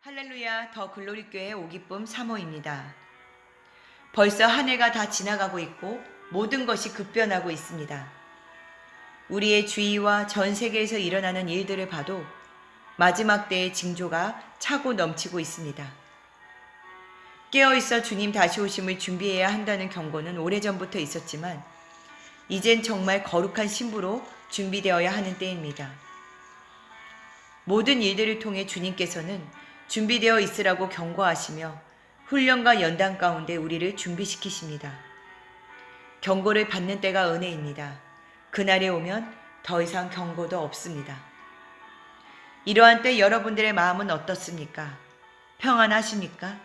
할렐루야 더 글로리교회 오기쁨 사모입니다. 벌써 한 해가 다 지나가고 있고 모든 것이 급변하고 있습니다. 우리의 주위와 전 세계에서 일어나는 일들을 봐도 마지막 때의 징조가 차고 넘치고 있습니다. 깨어있어 주님 다시 오심을 준비해야 한다는 경고는 오래전부터 있었지만 이젠 정말 거룩한 신부로 준비되어야 하는 때입니다. 모든 일들을 통해 주님께서는 준비되어 있으라고 경고하시며 훈련과 연단 가운데 우리를 준비시키십니다. 경고를 받는 때가 은혜입니다. 그날이 오면 더 이상 경고도 없습니다. 이러한 때 여러분들의 마음은 어떻습니까? 평안하십니까?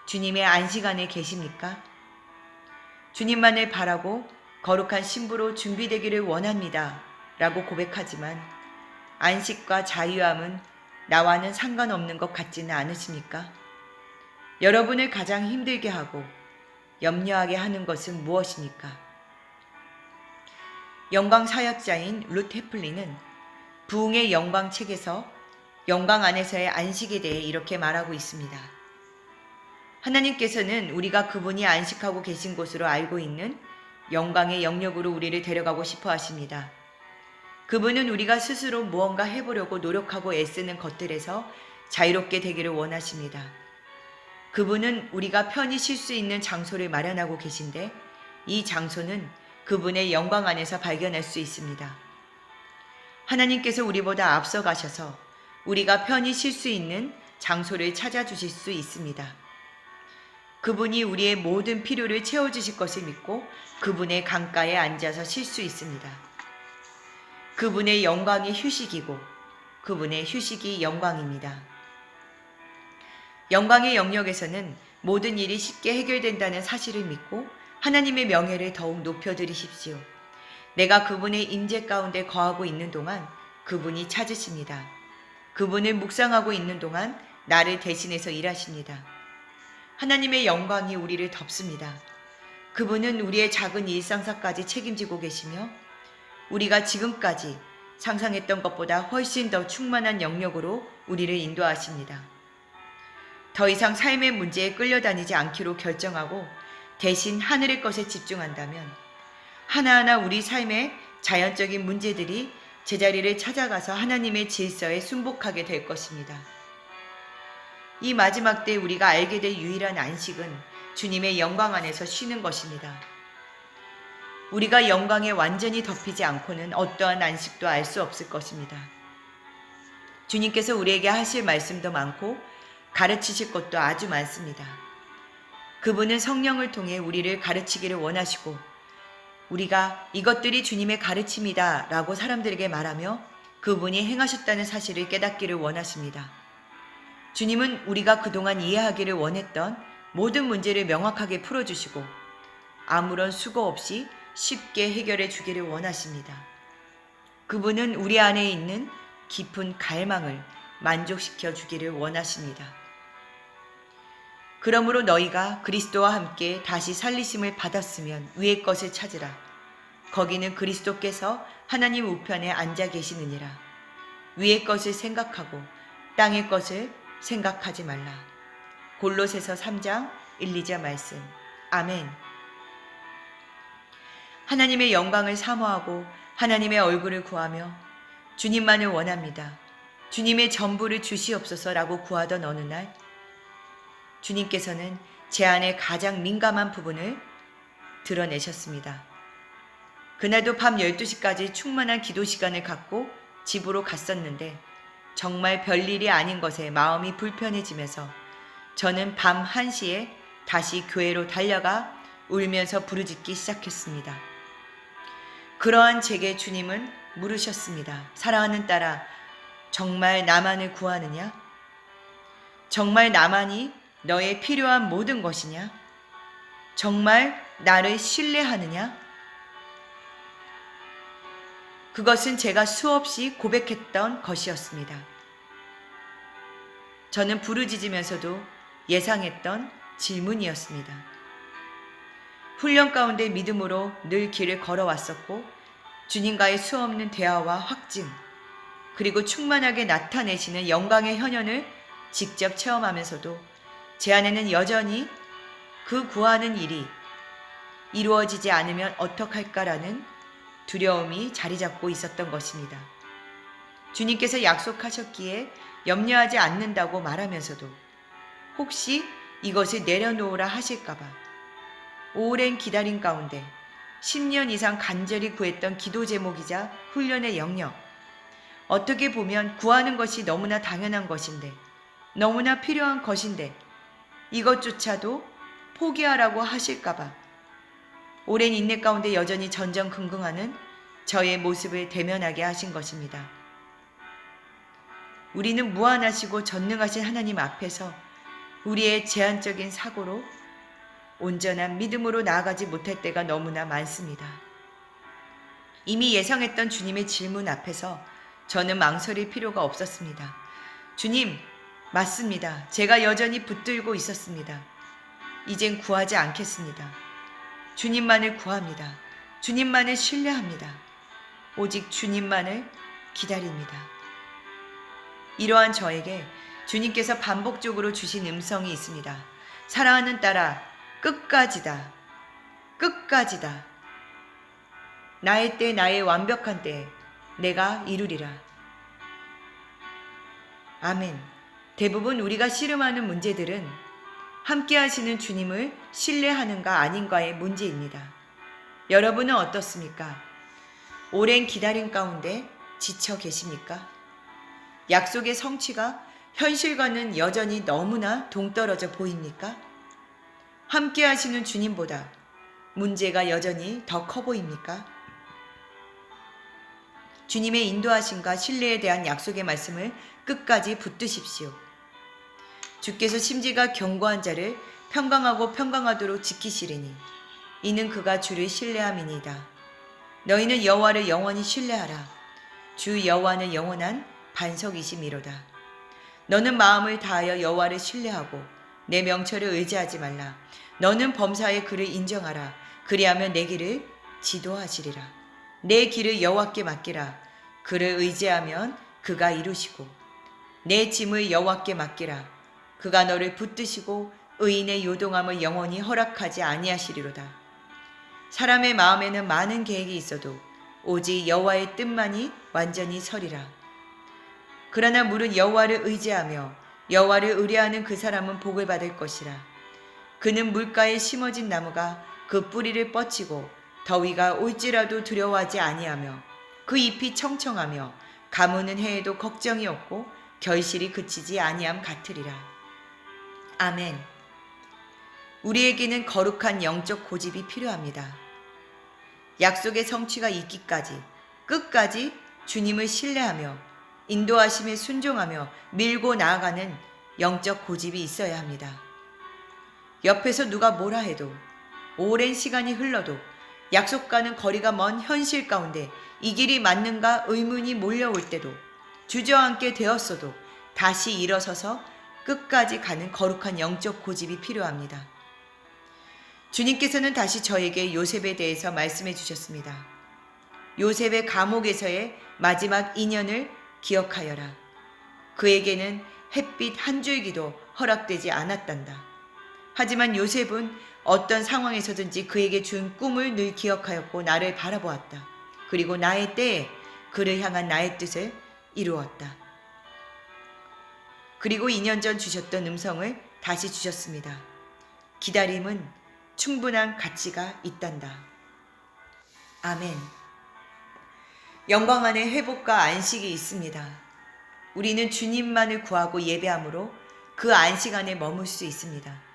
주님의 안식 안에 계십니까? 주님만을 바라고 거룩한 신부로 준비되기를 원합니다. 라고 고백하지만 안식과 자유함은 나와는 상관없는 것 같지는 않으십니까? 여러분을 가장 힘들게 하고 염려하게 하는 것은 무엇입니까? 영광 사역자인 룻 해플리는 부흥의 영광 책에서 영광 안에서의 안식에 대해 이렇게 말하고 있습니다. 하나님께서는 우리가 그분이 안식하고 계신 곳으로 알고 있는 영광의 영역으로 우리를 데려가고 싶어 하십니다. 그분은 우리가 스스로 무언가 해보려고 노력하고 애쓰는 것들에서 자유롭게 되기를 원하십니다. 그분은 우리가 편히 쉴 수 있는 장소를 마련하고 계신데 이 장소는 그분의 영광 안에서 발견할 수 있습니다. 하나님께서 우리보다 앞서 가셔서 우리가 편히 쉴 수 있는 장소를 찾아주실 수 있습니다. 그분이 우리의 모든 필요를 채워주실 것을 믿고 그분의 강가에 앉아서 쉴 수 있습니다. 그분의 영광이 휴식이고 그분의 휴식이 영광입니다. 영광의 영역에서는 모든 일이 쉽게 해결된다는 사실을 믿고 하나님의 명예를 더욱 높여드리십시오. 내가 그분의 임재 가운데 거하고 있는 동안 그분이 찾으십니다. 그분을 묵상하고 있는 동안 나를 대신해서 일하십니다. 하나님의 영광이 우리를 덮습니다. 그분은 우리의 작은 일상사까지 책임지고 계시며 우리가 지금까지 상상했던 것보다 훨씬 더 충만한 영역으로 우리를 인도하십니다. 더 이상 삶의 문제에 끌려다니지 않기로 결정하고 대신 하늘의 것에 집중한다면 하나하나 우리 삶의 자연적인 문제들이 제자리를 찾아가서 하나님의 질서에 순복하게 될 것입니다. 이 마지막 때 우리가 알게 될 유일한 안식은 주님의 영광 안에서 쉬는 것입니다. 우리가 영광에 완전히 덮이지 않고는 어떠한 안식도 알 수 없을 것입니다. 주님께서 우리에게 하실 말씀도 많고 가르치실 것도 아주 많습니다. 그분은 성령을 통해 우리를 가르치기를 원하시고 우리가 이것들이 주님의 가르침이다 라고 사람들에게 말하며 그분이 행하셨다는 사실을 깨닫기를 원하십니다. 주님은 우리가 그동안 이해하기를 원했던 모든 문제를 명확하게 풀어주시고 아무런 수고 없이 쉽게 해결해 주기를 원하십니다. 그분은 우리 안에 있는 깊은 갈망을 만족시켜 주기를 원하십니다. 그러므로 너희가 그리스도와 함께 다시 살리심을 받았으면 위의 것을 찾으라. 거기는 그리스도께서 하나님 우편에 앉아 계시느니라. 위의 것을 생각하고 땅의 것을 생각하지 말라. 골로새서 3장 1, 2절 말씀. 아멘. 하나님의 영광을 사모하고 하나님의 얼굴을 구하며 주님만을 원합니다. 주님의 전부를 주시옵소서라고 구하던 어느 날 주님께서는 제 안에 가장 민감한 부분을 드러내셨습니다. 그날도 밤 12시까지 충만한 기도 시간을 갖고 집으로 갔었는데 정말 별일이 아닌 것에 마음이 불편해지면서 저는 밤 1시에 다시 교회로 달려가 울면서 부르짖기 시작했습니다. 그러한 제게 주님은 물으셨습니다. 사랑하는 딸아, 정말 나만을 구하느냐? 정말 나만이 너의 필요한 모든 것이냐? 정말 나를 신뢰하느냐? 그것은 제가 수없이 고백했던 것이었습니다. 저는 부르짖으면서도 예상했던 질문이었습니다. 훈련 가운데 믿음으로 늘 길을 걸어왔었고 주님과의 수없는 대화와 확증 그리고 충만하게 나타내시는 영광의 현현을 직접 체험하면서도 제 안에는 여전히 그 구하는 일이 이루어지지 않으면 어떡할까라는 두려움이 자리 잡고 있었던 것입니다. 주님께서 약속하셨기에 염려하지 않는다고 말하면서도 혹시 이것을 내려놓으라 하실까봐 오랜 기다림 가운데 10년 이상 간절히 구했던 기도 제목이자 훈련의 영역, 어떻게 보면 구하는 것이 너무나 당연한 것인데, 너무나 필요한 것인데 이것조차도 포기하라고 하실까봐 오랜 인내 가운데 여전히 전전긍긍하는 저의 모습을 대면하게 하신 것입니다. 우리는 무한하시고 전능하신 하나님 앞에서 우리의 제한적인 사고로 온전한 믿음으로 나아가지 못할 때가 너무나 많습니다. 이미 예상했던 주님의 질문 앞에서 저는 망설일 필요가 없었습니다. 주님, 맞습니다. 제가 여전히 붙들고 있었습니다. 이젠 구하지 않겠습니다. 주님만을 구합니다. 주님만을 신뢰합니다. 오직 주님만을 기다립니다. 이러한 저에게 주님께서 반복적으로 주신 음성이 있습니다. 사랑하는 딸아, 끝까지다. 끝까지다. 나의 때, 나의 완벽한 때에 내가 이루리라. 아멘. 대부분 우리가 씨름하는 문제들은 함께 하시는 주님을 신뢰하는가 아닌가의 문제입니다. 여러분은 어떻습니까? 오랜 기다림 가운데 지쳐 계십니까? 약속의 성취가 현실과는 여전히 너무나 동떨어져 보입니까? 함께 하시는 주님보다 문제가 여전히 더 커 보입니까? 주님의 인도하심과 신뢰에 대한 약속의 말씀을 끝까지 붙드십시오. 주께서 심지가 견고한 자를 평강하고 평강하도록 지키시리니 이는 그가 주를 신뢰함이니이다. 너희는 여호와를 영원히 신뢰하라. 주 여호와는 영원한 반석이시미로다. 너는 마음을 다하여 여호와를 신뢰하고 내 명철을 의지하지 말라. 너는 범사의 그를 인정하라. 그리하면 내 길을 지도하시리라. 내 길을 여호와께 맡기라. 그를 의지하면 그가 이루시고 내 짐을 여호와께 맡기라. 그가 너를 붙드시고 의인의 요동함을 영원히 허락하지 아니하시리로다. 사람의 마음에는 많은 계획이 있어도 오직 여호와의 뜻만이 완전히 서리라. 그러나 물은 여호와를 의지하며 여호와를 의뢰하는 그 사람은 복을 받을 것이라. 그는 물가에 심어진 나무가 그 뿌리를 뻗치고 더위가 올지라도 두려워하지 아니하며 그 잎이 청청하며 가무는 해에도 걱정이 없고 결실이 그치지 아니함 같으리라. 아멘. 우리에게는 거룩한 영적 고집이 필요합니다. 약속의 성취가 있기까지 끝까지 주님을 신뢰하며 인도하심에 순종하며 밀고 나아가는 영적 고집이 있어야 합니다. 옆에서 누가 뭐라 해도 오랜 시간이 흘러도 약속과는 거리가 먼 현실 가운데 이 길이 맞는가 의문이 몰려올 때도 주저앉게 되었어도 다시 일어서서 끝까지 가는 거룩한 영적 고집이 필요합니다. 주님께서는 다시 저에게 요셉에 대해서 말씀해 주셨습니다. 요셉의 감옥에서의 마지막 인연을 기억하여라. 그에게는 햇빛 한 줄기도 허락되지 않았단다. 하지만 요셉은 어떤 상황에서든지 그에게 준 꿈을 늘 기억하였고 나를 바라보았다. 그리고 나의 때에 그를 향한 나의 뜻을 이루었다. 그리고 2년 전 주셨던 음성을 다시 주셨습니다. 기다림은 충분한 가치가 있단다. 아멘. 영광 안에 회복과 안식이 있습니다. 우리는 주님만을 구하고 예배함으로 그 안식 안에 머물 수 있습니다.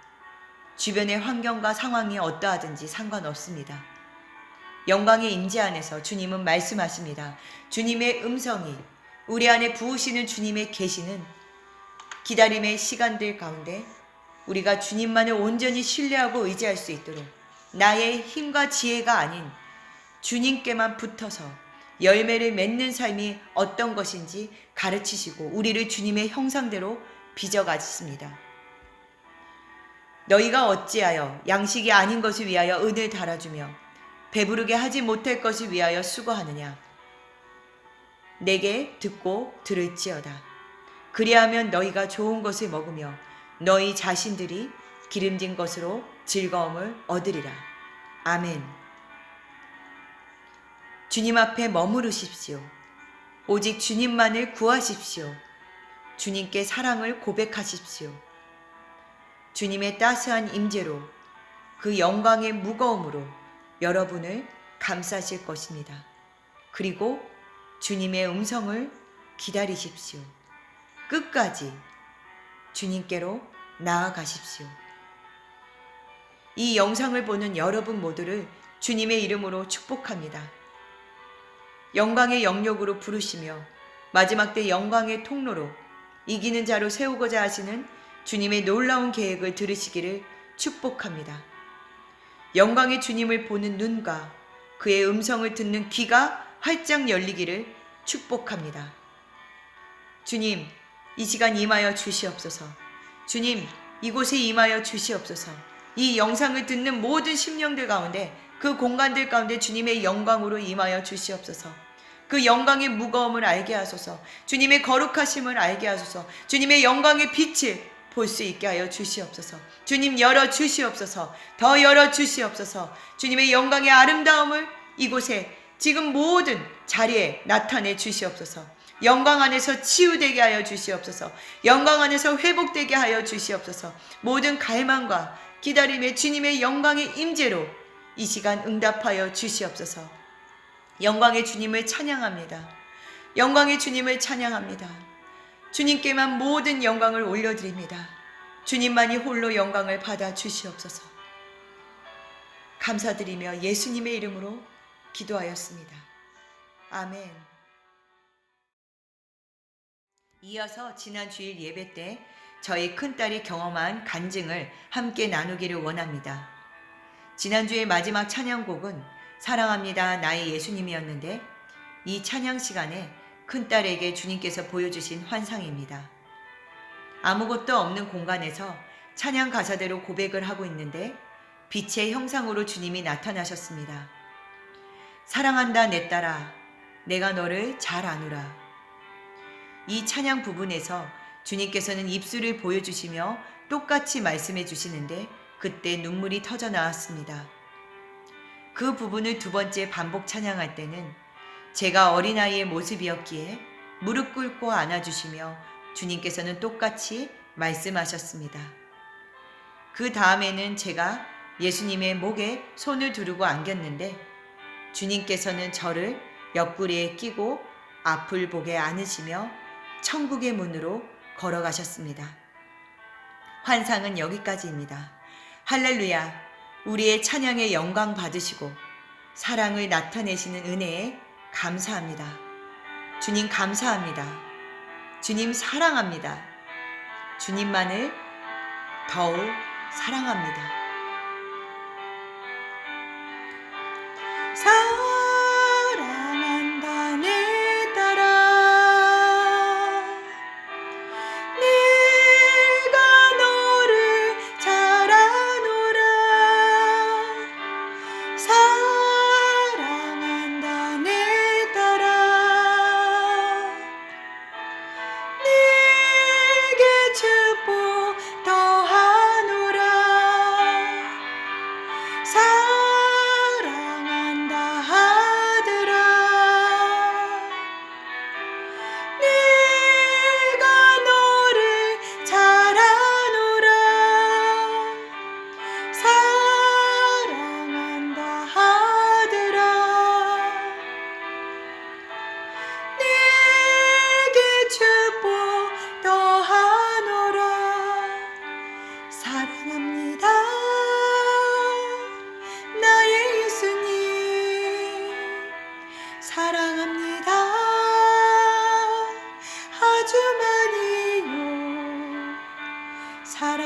주변의 환경과 상황이 어떠하든지 상관없습니다. 영광의 임재 안에서 주님은 말씀하십니다. 주님의 음성이 우리 안에 부으시는 주님의 계시는 기다림의 시간들 가운데 우리가 주님만을 온전히 신뢰하고 의지할 수 있도록 나의 힘과 지혜가 아닌 주님께만 붙어서 열매를 맺는 삶이 어떤 것인지 가르치시고 우리를 주님의 형상대로 빚어가십니다. 너희가 어찌하여 양식이 아닌 것을 위하여 은을 달아주며 배부르게 하지 못할 것을 위하여 수고하느냐. 내게 듣고 들을지어다. 그리하면 너희가 좋은 것을 먹으며 너희 자신들이 기름진 것으로 즐거움을 얻으리라. 아멘. 주님 앞에 머무르십시오. 오직 주님만을 구하십시오. 주님께 사랑을 고백하십시오. 주님의 따스한 임재로 그 영광의 무거움으로 여러분을 감싸실 것입니다. 그리고 주님의 음성을 기다리십시오. 끝까지 주님께로 나아가십시오. 이 영상을 보는 여러분 모두를 주님의 이름으로 축복합니다. 영광의 영역으로 부르시며 마지막 때 영광의 통로로 이기는 자로 세우고자 하시는 주님의 놀라운 계획을 들으시기를 축복합니다. 영광의 주님을 보는 눈과 그의 음성을 듣는 귀가 활짝 열리기를 축복합니다. 주님, 이 시간 임하여 주시옵소서. 주님, 이곳에 임하여 주시옵소서. 이 영상을 듣는 모든 심령들 가운데, 그 공간들 가운데 주님의 영광으로 임하여 주시옵소서. 그 영광의 무거움을 알게 하소서. 주님의 거룩하심을 알게 하소서. 주님의 영광의 빛을 볼 수 있게 하여 주시옵소서. 주님 열어 주시옵소서. 더 열어 주시옵소서. 주님의 영광의 아름다움을 이곳에 지금 모든 자리에 나타내 주시옵소서. 영광 안에서 치유되게 하여 주시옵소서. 영광 안에서 회복되게 하여 주시옵소서. 모든 갈망과 기다림에 주님의 영광의 임재로 이 시간 응답하여 주시옵소서. 영광의 주님을 찬양합니다. 영광의 주님을 찬양합니다. 주님께만 모든 영광을 올려드립니다. 주님만이 홀로 영광을 받아 주시옵소서. 감사드리며 예수님의 이름으로 기도하였습니다. 아멘. 이어서 지난 주일 예배 때 저희 큰딸이 경험한 간증을 함께 나누기를 원합니다. 지난주의 마지막 찬양곡은 사랑합니다 나의 예수님이었는데 이 찬양 시간에 큰딸에게 주님께서 보여주신 환상입니다. 아무것도 없는 공간에서 찬양 가사대로 고백을 하고 있는데 빛의 형상으로 주님이 나타나셨습니다. 사랑한다 내 딸아 내가 너를 잘 아노라. 이 찬양 부분에서 주님께서는 입술을 보여주시며 똑같이 말씀해 주시는데 그때 눈물이 터져 나왔습니다. 그 부분을 두 번째 반복 찬양할 때는 제가 어린아이의 모습이었기에 무릎 꿇고 안아주시며 주님께서는 똑같이 말씀하셨습니다. 그 다음에는 제가 예수님의 목에 손을 두르고 안겼는데 주님께서는 저를 옆구리에 끼고 앞을 보게 안으시며 천국의 문으로 걸어가셨습니다. 환상은 여기까지입니다. 할렐루야! 우리의 찬양에 영광 받으시고 사랑을 나타내시는 은혜에 감사합니다. 주님 감사합니다. 주님 사랑합니다. 주님만을 더욱 사랑합니다. 사랑한다 내 딸아 내가 너를 잘 아노라. 사랑한다 내 딸아 내게 축복 더하노라. 사랑한다 아들아 내가 너를 잘 아노라. 사랑한다 아들아 내게 축복 더하노라. 사랑합니다 나의 예수님 사랑합니다 아주 많이요. 사랑